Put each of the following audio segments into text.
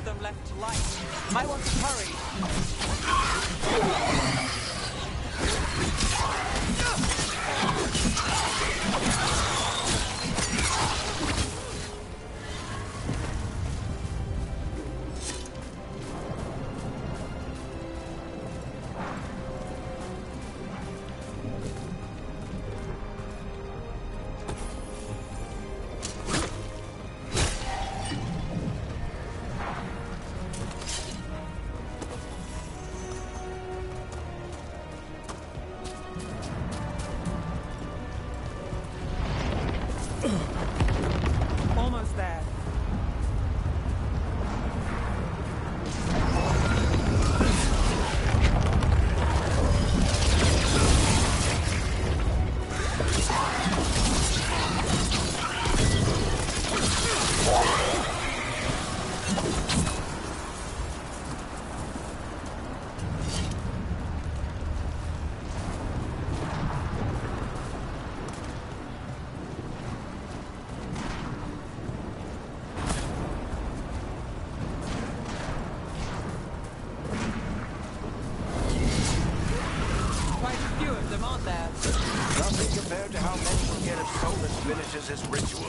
of them left to light. Might want to hurry. Almost there. Quite a few of them, aren't there? Nothing compared to how many will get if Solus finishes his ritual.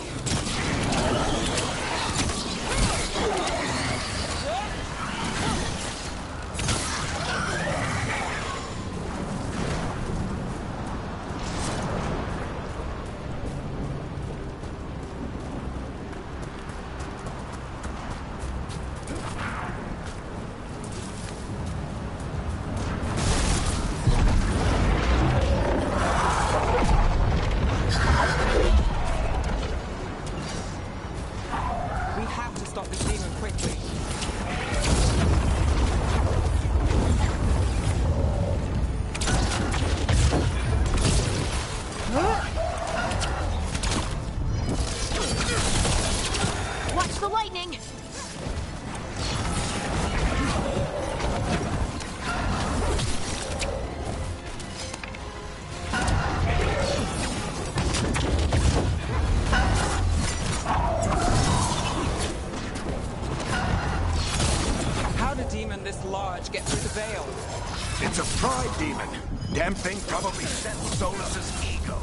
We have to stop this demon quickly. Watch the lightning! How did a demon this large get through the veil? It's a pride demon. Damn thing probably sent Solus's ego.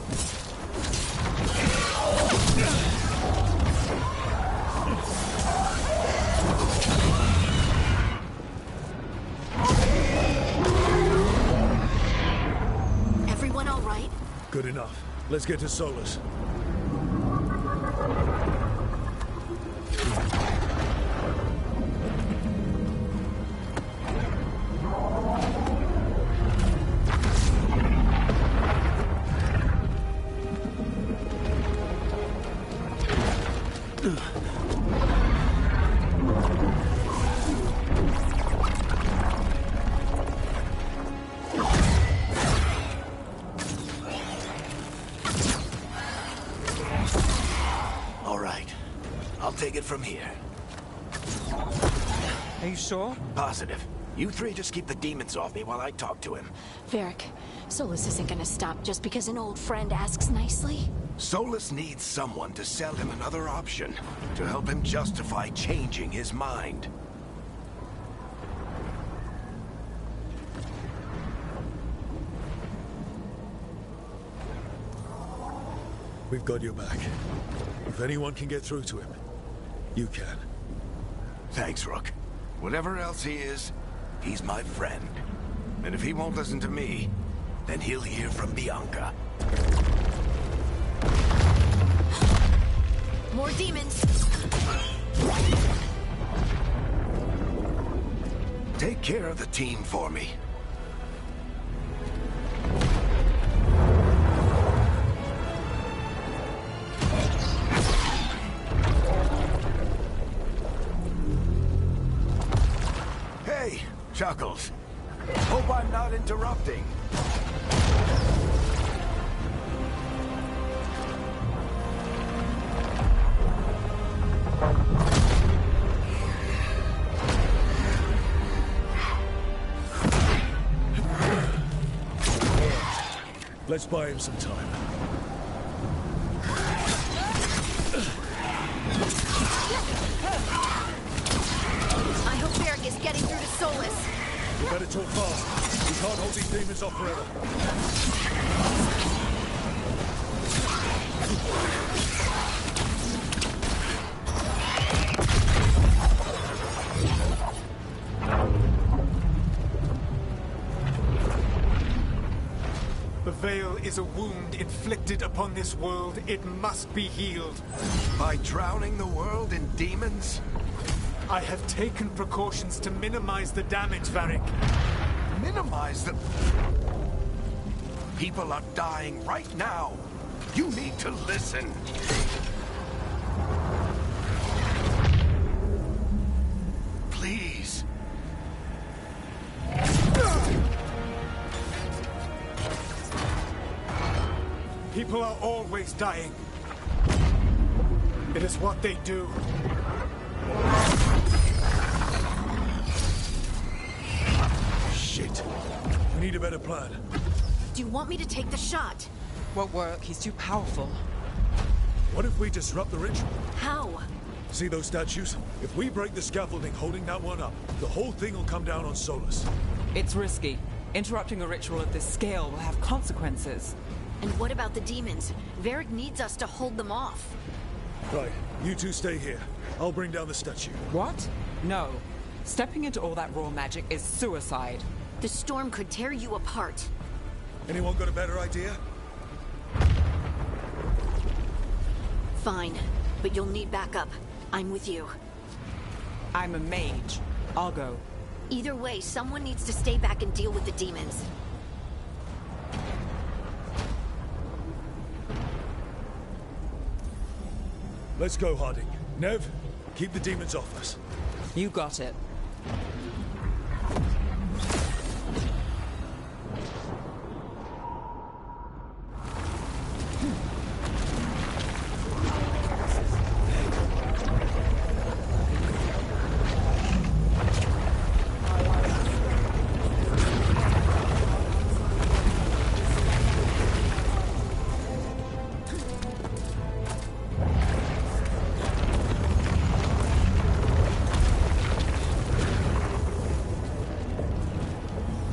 Everyone all right? Good enough. Let's get to Solus. All right. I'll take it from here. Are you sure? Positive. You three just keep the demons off me while I talk to him. Varric, Solus isn't gonna stop just because an old friend asks nicely. Solus needs someone to sell him another option, to help him justify changing his mind. We've got your back. If anyone can get through to him, you can. Thanks, Rook. Whatever else he is, he's my friend. And if he won't listen to me, then he'll hear from Bianca. More demons! Take care of the team for me. Hey, Chuckles. Hope I'm not interrupting. Let's buy him some time. too far. We can't hold these demons off forever. The Veil is a wound inflicted upon this world. It must be healed. By drowning the world in demons? I have taken precautions to minimize the damage, Varric. Minimize the... People are dying right now. You need to listen. Please. People are always dying. It is what they do. Shit. We need a better plan. Do you want me to take the shot? Won't work. He's too powerful. What if we disrupt the ritual? How? See those statues? If we break the scaffolding holding that one up, the whole thing will come down on Solus. It's risky. Interrupting a ritual of this scale will have consequences. And what about the demons? Varric needs us to hold them off. Right, you two stay here. I'll bring down the statue. What? No. Stepping into all that raw magic is suicide. The storm could tear you apart. Anyone got a better idea? Fine, but you'll need backup. I'm with you. I'm a mage. I'll go. Either way, someone needs to stay back and deal with the demons. Let's go, Harding. Nev, keep the demons off us. You got it.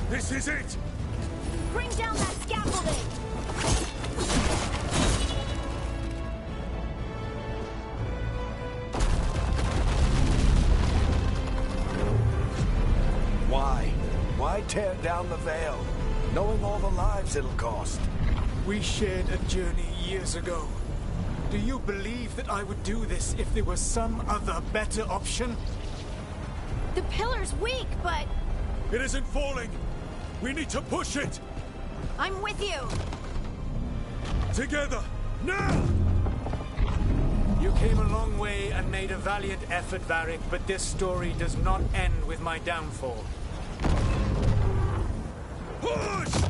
This is it! Bring down that scaffolding! Why? Why tear down the Veil, knowing all the lives it'll cost? We shared a journey years ago. Do you believe that I would do this if there was some other better option? The pillar's weak, but It isn't falling! We need to push it! I'm with you! Together! Now! You came a long way and made a valiant effort, Varric, but this story does not end with my downfall. Push!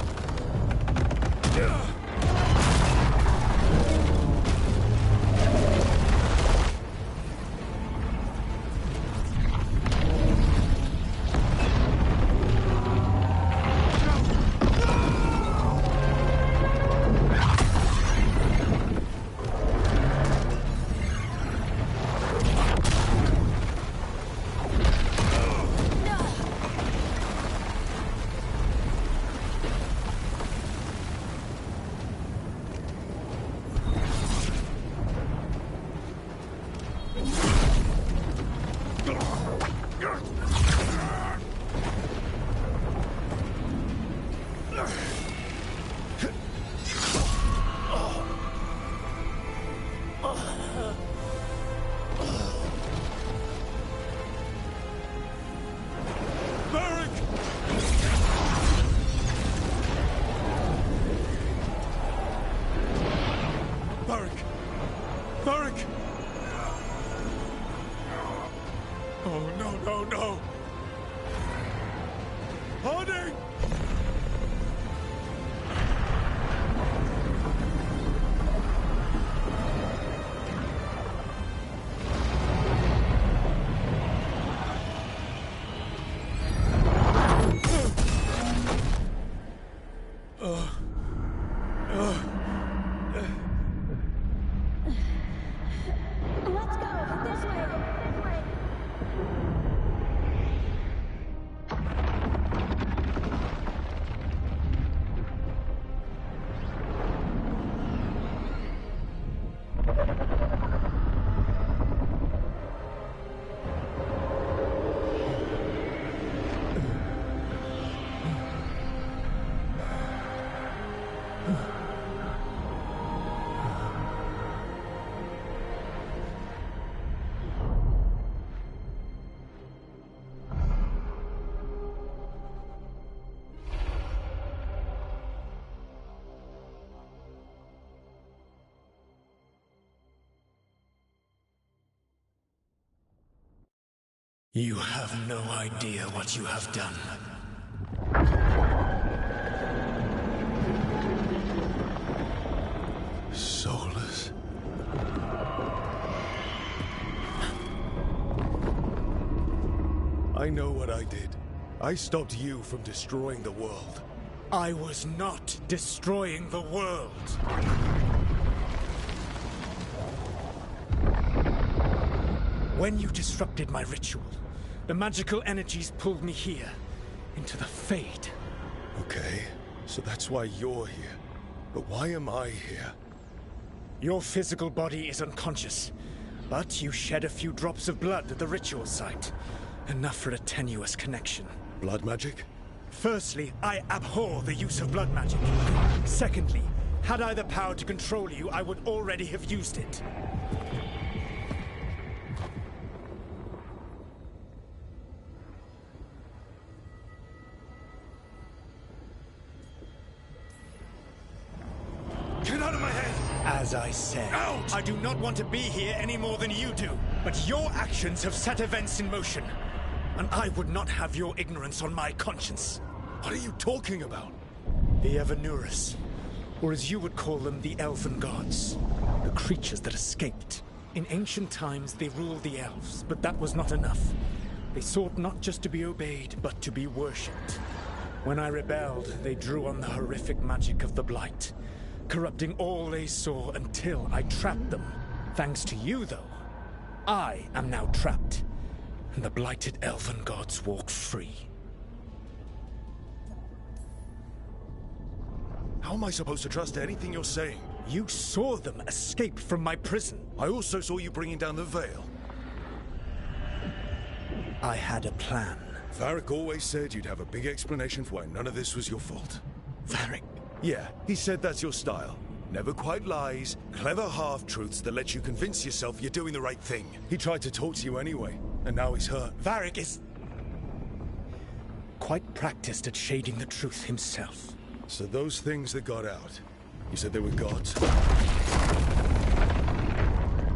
Varric! Oh, no, no, no! Harding! Let's go! This way! This way! You have no idea what you have done. Soulless. I know what I did. I stopped you from destroying the world. I was not destroying the world. When you disrupted my ritual, the magical energies pulled me here, into the Fade. Okay, so that's why you're here. But why am I here? Your physical body is unconscious, but you shed a few drops of blood at the ritual site. Enough for a tenuous connection. Blood magic? Firstly, I abhor the use of blood magic. Secondly, had I the power to control you, I would already have used it. Get out of my head! As I said, Out! I do not want to be here any more than you do. But your actions have set events in motion. And I would not have your ignorance on my conscience. What are you talking about? The Evanurus, or as you would call them, the Elven Gods. The creatures that escaped. In ancient times, they ruled the elves, but that was not enough. They sought not just to be obeyed, but to be worshipped. When I rebelled, they drew on the horrific magic of the Blight, corrupting all they saw until I trapped them. Thanks to you, though, I am now trapped, and the blighted Elven Gods walk free. How am I supposed to trust anything you're saying? You saw them escape from my prison. I also saw you bringing down the veil. I had a plan. Varric always said you'd have a big explanation for why none of this was your fault. Varric. Yeah, he said that's your style. Never quite lies, clever half-truths that let you convince yourself you're doing the right thing. He tried to talk to you anyway, and now he's hurt. Varric is quite practiced at shading the truth himself. So those things that got out, you said they were gods?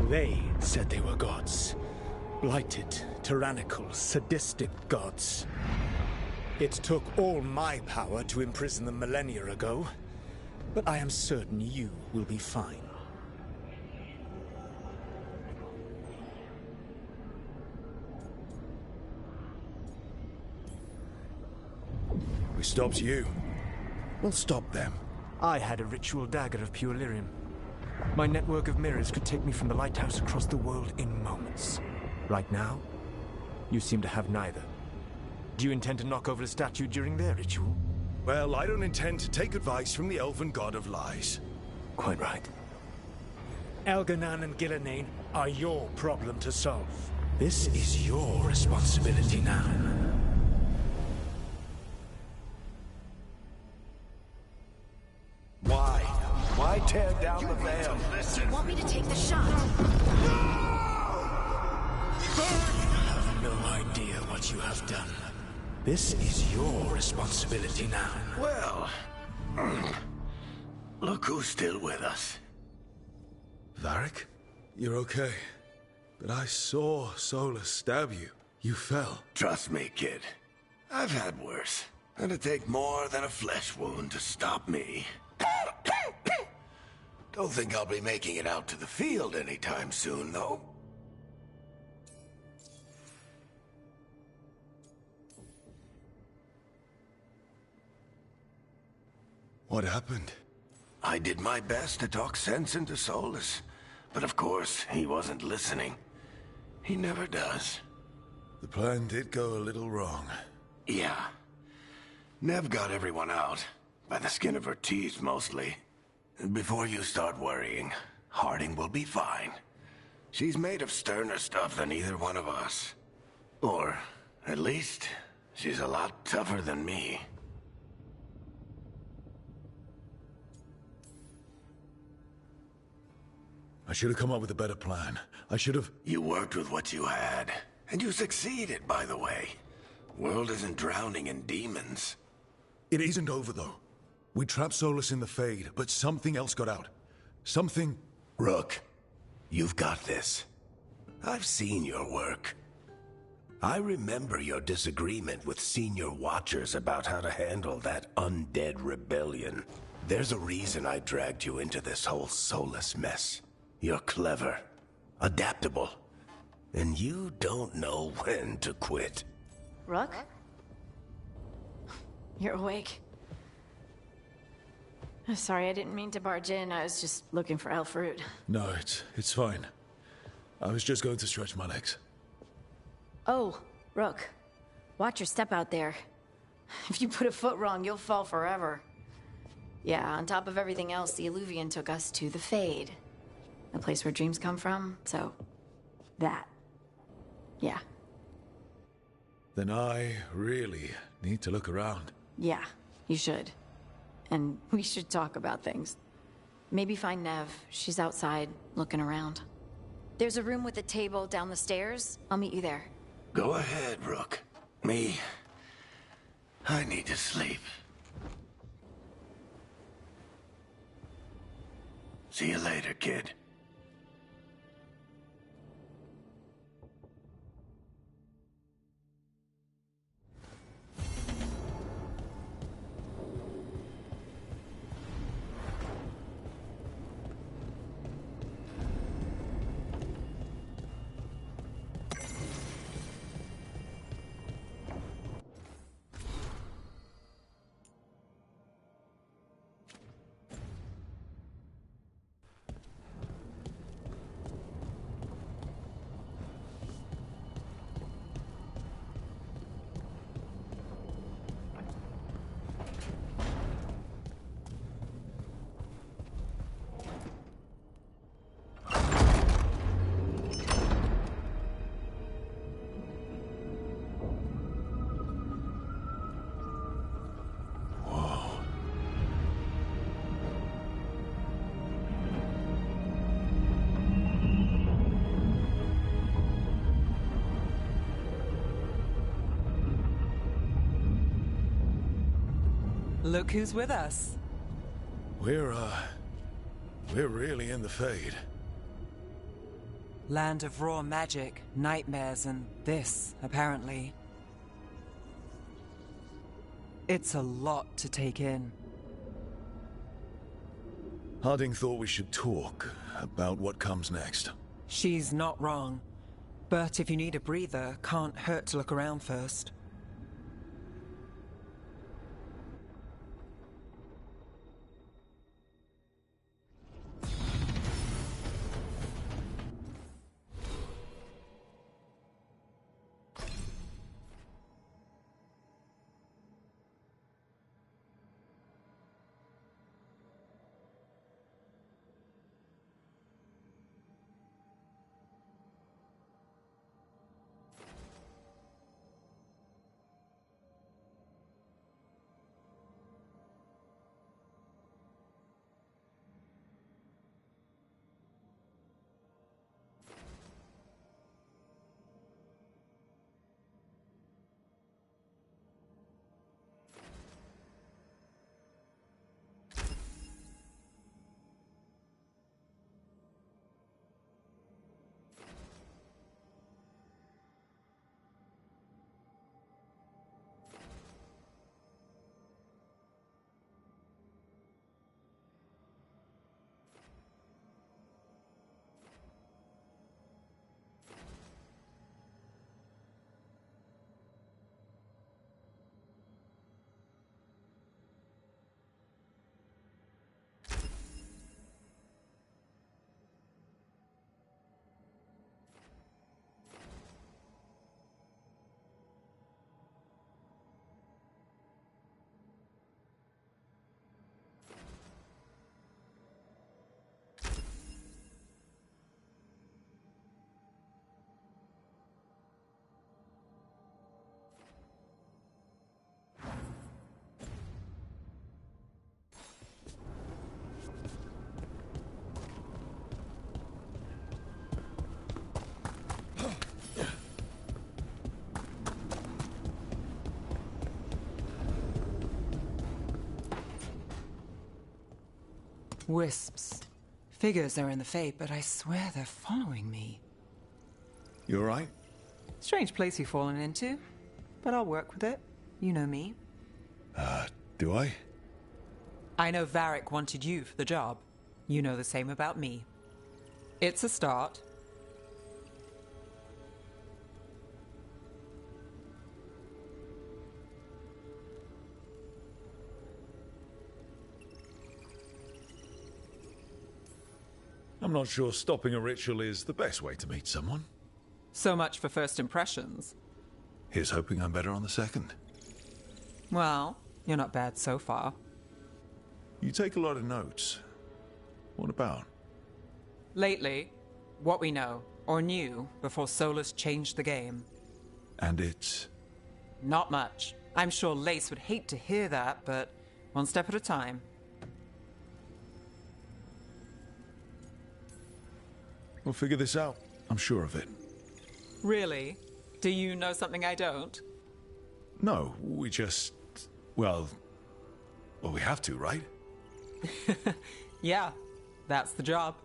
They said they were gods. Blighted, tyrannical, sadistic gods. It took all my power to imprison them millennia ago, but I am certain you will be fine. We stopped you. We'll stop them. I had a ritual dagger of pure lyrium. My network of mirrors could take me from the lighthouse across the world in moments. Right now, you seem to have neither. Do you intend to knock over a statue during their ritual? Well, I don't intend to take advice from the Elven God of Lies. Quite right. Elganan and Gillenane are your problem to solve. This is your responsibility now. Why? Why tear down the veil? Do you want me to take the shot? You have no idea what you have done. This is your responsibility now. Well, look who's still with us. Varric? You're okay. But I saw Solus stab you. You fell. Trust me, kid. I've had worse. It'd take more than a flesh wound to stop me. Don't think I'll be making it out to the field anytime soon, though. What happened? I did my best to talk sense into Solus, but of course, he wasn't listening. He never does. The plan did go a little wrong. Yeah. Nev got everyone out, by the skin of her teeth mostly. Before you start worrying, Harding will be fine. She's made of sterner stuff than either one of us. Or, at least, she's a lot tougher than me. I should have come up with a better plan. I should have... You worked with what you had, and you succeeded, by the way. World isn't drowning in demons. It isn't over, though. We trapped Solus in the Fade, but something else got out. Something... Rook, you've got this. I've seen your work. I remember your disagreement with senior watchers about how to handle that undead rebellion. There's a reason I dragged you into this whole soulless mess. You're clever, adaptable, and you don't know when to quit. Rook? You're awake. Sorry, I didn't mean to barge in. I was just looking for elf fruit. No, it's fine. I was just going to stretch my legs. Oh, Rook. Watch your step out there. If you put a foot wrong, you'll fall forever. Yeah, on top of everything else, the Illuvian took us to the Fade. The place where dreams come from, so... that. Yeah. Then I really need to look around. Yeah, you should. And we should talk about things. Maybe find Nev. She's outside, looking around. There's a room with a table down the stairs. I'll meet you there. Go ahead, Rook. I need to sleep. See you later, kid. Look who's with us. We're really in the Fade. Land of raw magic, nightmares, and this, apparently. It's a lot to take in. Harding thought we should talk about what comes next. She's not wrong. But if you need a breather, can't hurt to look around first. Wisps. Figures are in the Fate, but I swear they're following me. You alright? Strange place you've fallen into, but I'll work with it. You know me. Do I? I know Varric wanted you for the job. You know the same about me. It's a start. I'm not sure stopping a ritual is the best way to meet someone. So much for first impressions. Here's hoping I'm better on the second. Well, you're not bad so far. You take a lot of notes. What about? Lately, what we know, or knew, before Solus changed the game. And it's... Not much. I'm sure Lace would hate to hear that, but one step at a time. We'll figure this out. I'm sure of it. Really? Do you know something I don't? No, we just... Well, we have to, right? Yeah, that's the job.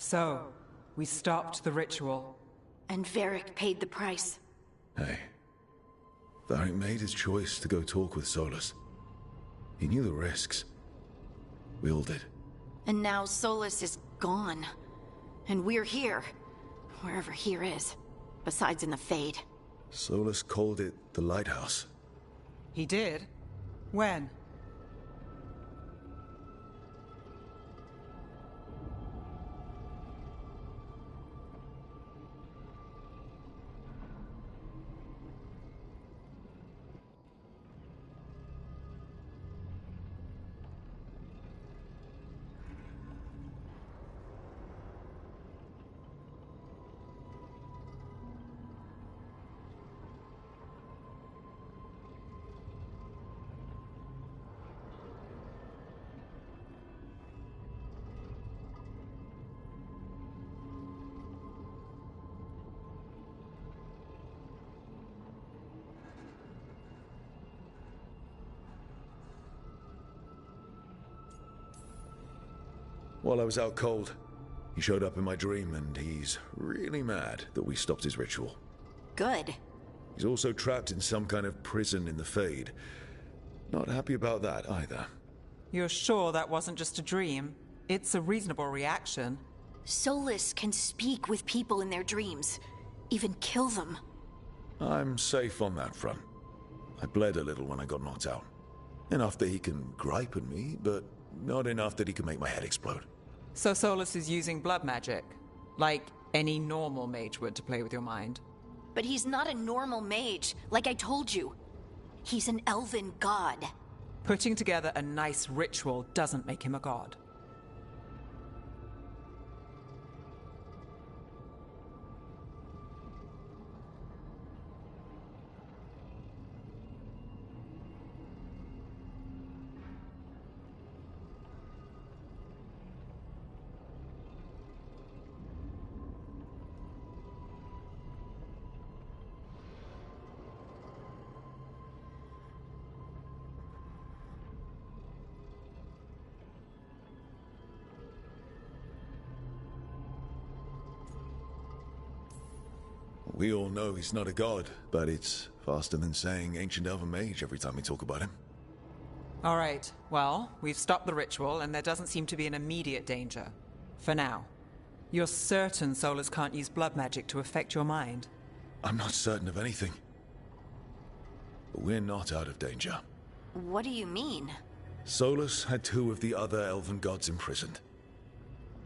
So, we stopped the ritual. And Varric paid the price. Hey. Varric made his choice to go talk with Solus. He knew the risks. We all did. And now Solus is gone. And we're here. Wherever here is. Besides in the Fade. Solus called it the Lighthouse. He did? When? While I was out cold, he showed up in my dream, and he's really mad that we stopped his ritual. Good. He's also trapped in some kind of prison in the Fade. Not happy about that either. You're sure that wasn't just a dream? It's a reasonable reaction. Solus can speak with people in their dreams. Even kill them. I'm safe on that front. I bled a little when I got knocked out. Enough that he can gripe at me, but not enough that he can make my head explode. So Solus is using blood magic, like any normal mage would to play with your mind. But he's not a normal mage, like I told you. He's an elven god. Putting together a nice ritual doesn't make him a god. We all know he's not a god, but it's faster than saying ancient elven mage every time we talk about him. All right, well, we've stopped the ritual, and there doesn't seem to be an immediate danger. For now. You're certain Solus can't use blood magic to affect your mind? I'm not certain of anything. But we're not out of danger. What do you mean? Solus had 2 of the other elven gods imprisoned.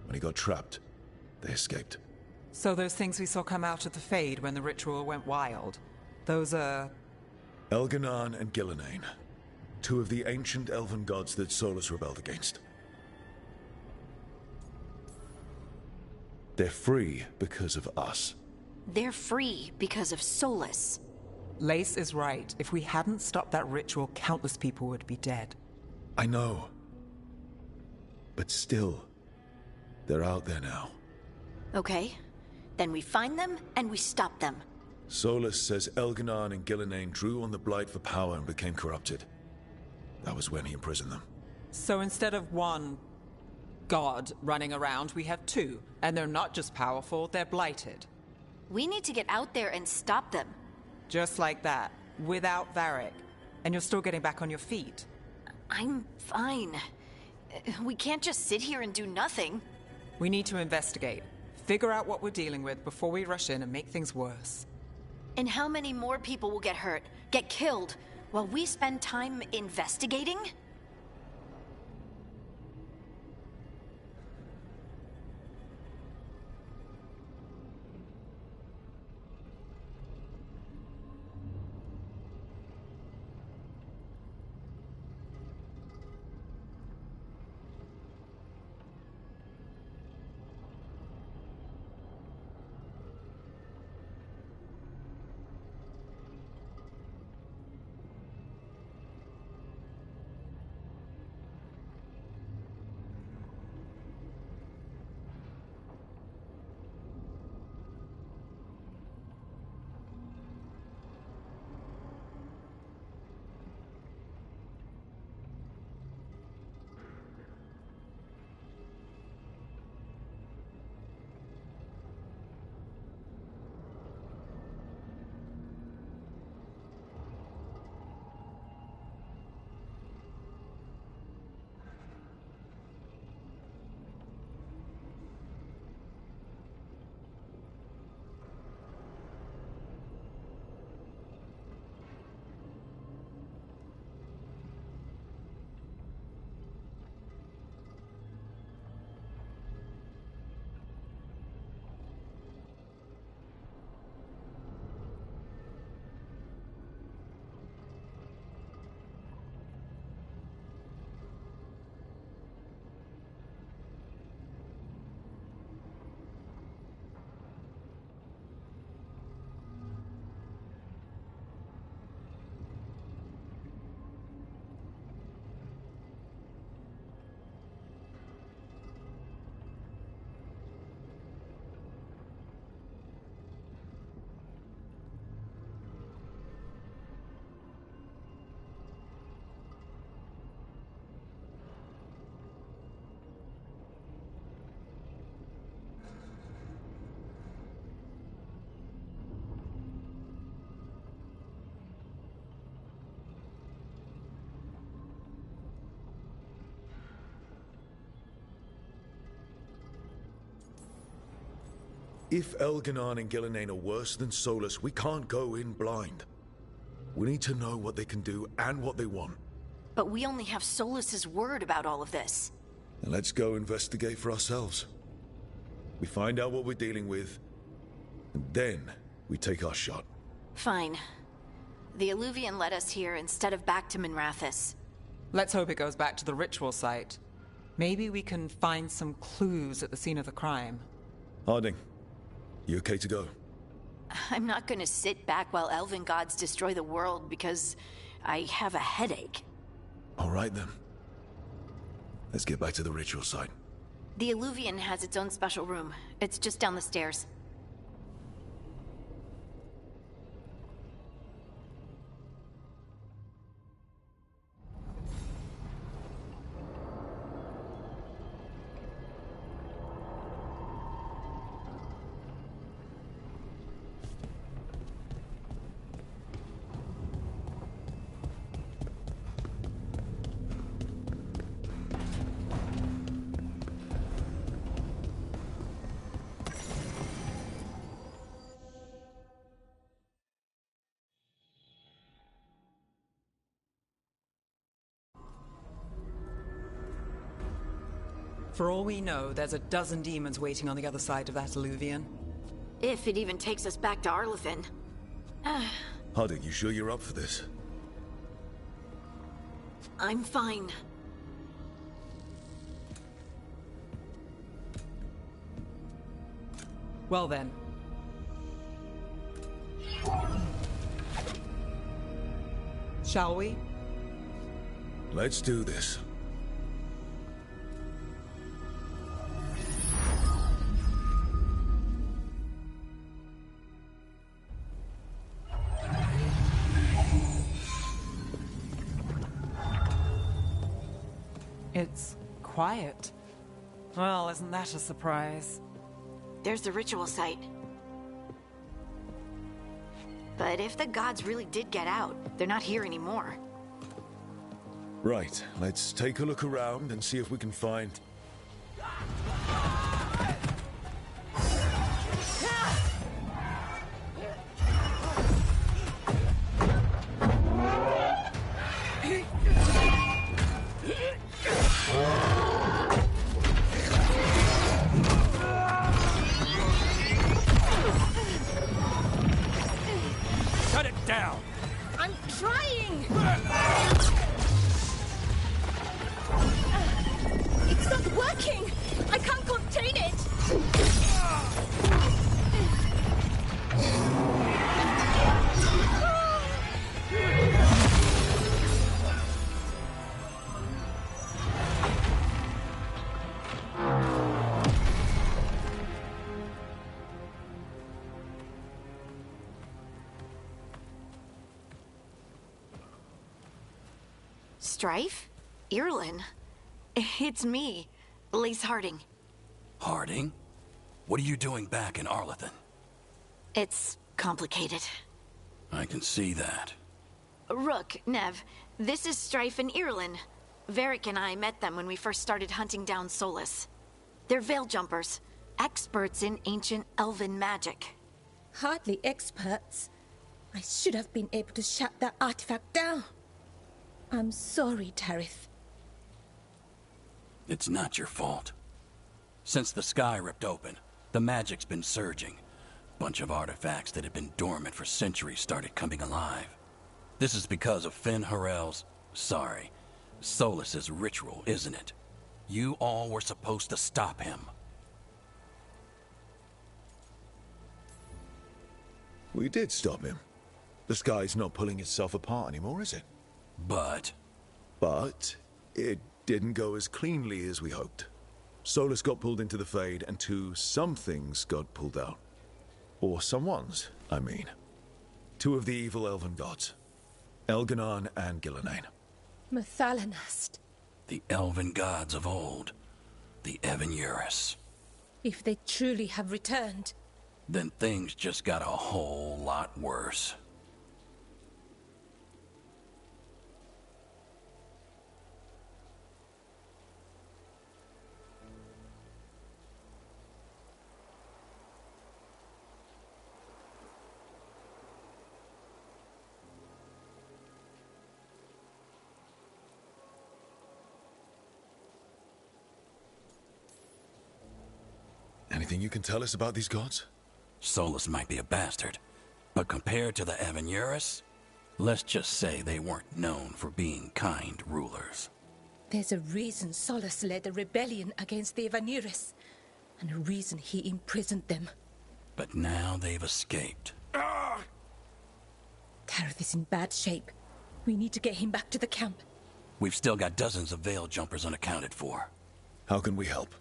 When he got trapped, they escaped. So those things we saw come out of the Fade when the ritual went wild, those are... Elganan and Gillenane. 2 of the ancient elven gods that Solus rebelled against. They're free because of us. They're free because of Solus. Lace is right. If we hadn't stopped that ritual, countless people would be dead. I know. But still, they're out there now. Okay. Then we find them and we stop them. Solus says Elganan and Gillenane drew on the Blight for power and became corrupted. That was when he imprisoned them. So instead of 1 god running around, we have 2. And they're not just powerful, they're blighted. We need to get out there and stop them. Just like that, without Varric. And you're still getting back on your feet. I'm fine. We can't just sit here and do nothing. We need to investigate. Figure out what we're dealing with before we rush in and make things worse. And how many more people will get hurt, get killed, while we spend time investigating? If Elganan and Gillenane are worse than Solus, we can't go in blind. We need to know what they can do and what they want. But we only have Solus's word about all of this. And let's go investigate for ourselves. We find out what we're dealing with, and then we take our shot. Fine. The Illuvian led us here instead of back to Minrathous. Let's hope it goes back to the ritual site. Maybe we can find some clues at the scene of the crime. Harding, you okay to go? I'm not gonna sit back while elven gods destroy the world because I have a headache. All right then. Let's get back to the ritual site. The Illuvian has its own special room. It's just down the stairs. For all we know, there's a dozen demons waiting on the other side of that alluvion. If it even takes us back to Arlethan. Harding, you sure you're up for this? I'm fine. Well then. Shall we? Let's do this. It's quiet. Well, isn't that a surprise? There's the ritual site. But if the gods really did get out, they're not here anymore. Right, let's take a look around and see if we can find... Shut it down! I'm trying! It's not working! I can't contain it! Strife? Irlin? It's me, Lace Harding. Harding? What are you doing back in Arlethan? It's complicated. I can see that. Rook, Nev, this is Strife and Irlin. Varric and I met them when we first started hunting down Solus. They're veil jumpers, experts in ancient elven magic. Hardly experts. I should have been able to shut that artifact down. I'm sorry, Tarith. It's not your fault. Since the sky ripped open, the magic's been surging. Bunch of artifacts that had been dormant for centuries started coming alive. This is because of Finn Harel's... Solus's ritual, isn't it? You all were supposed to stop him. We did stop him. The sky's not pulling itself apart anymore, is it? But it didn't go as cleanly as we hoped. Solus got pulled into the Fade, and some things got pulled out. Or someone's, I mean. Two of the evil elven gods. Elganon and Gillenane. Mathalanast. the elven gods of old, the Evan-Eurus. If they truly have returned, Then things just got a whole lot worse. Anything you can tell us about these gods? Solus might be a bastard, but compared to the Evan-Eurus, let's just say they weren't known for being kind rulers. there's a reason Solus led a rebellion against the Evan-Eurus, and a reason he imprisoned them. But now they've escaped. Tareth is in bad shape. We need to get him back to the camp. We've still got dozens of veil jumpers unaccounted for. How can we help?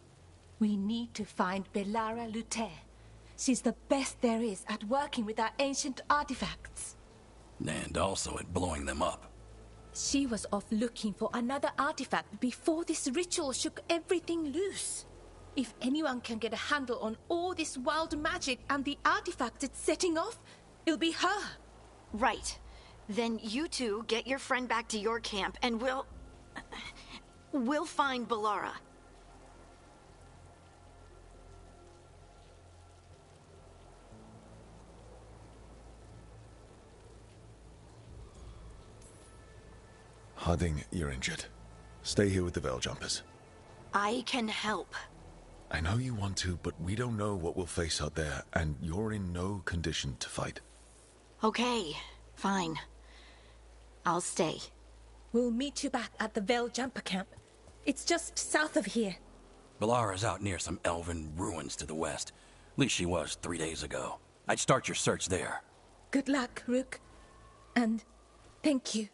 We need to find Belara Luther. She's the best there is at working with our ancient artifacts. And also at blowing them up. She was off looking for another artifact before this ritual shook everything loose. If anyone can get a handle on all this wild magic and the artifacts it's setting off, it'll be her. Right. Then you two get your friend back to your camp and we'll find Belara. Harding, you're injured. Stay here with the veil jumpers. I can help. I know you want to, but we don't know what we'll face out there, and you're in no condition to fight. Okay, fine. I'll stay. We'll meet you back at the Veil Jumper Camp. It's just south of here. Balara's out near some elven ruins to the west. At least she was 3 days ago. I'd start your search there. Good luck, Rook. And thank you.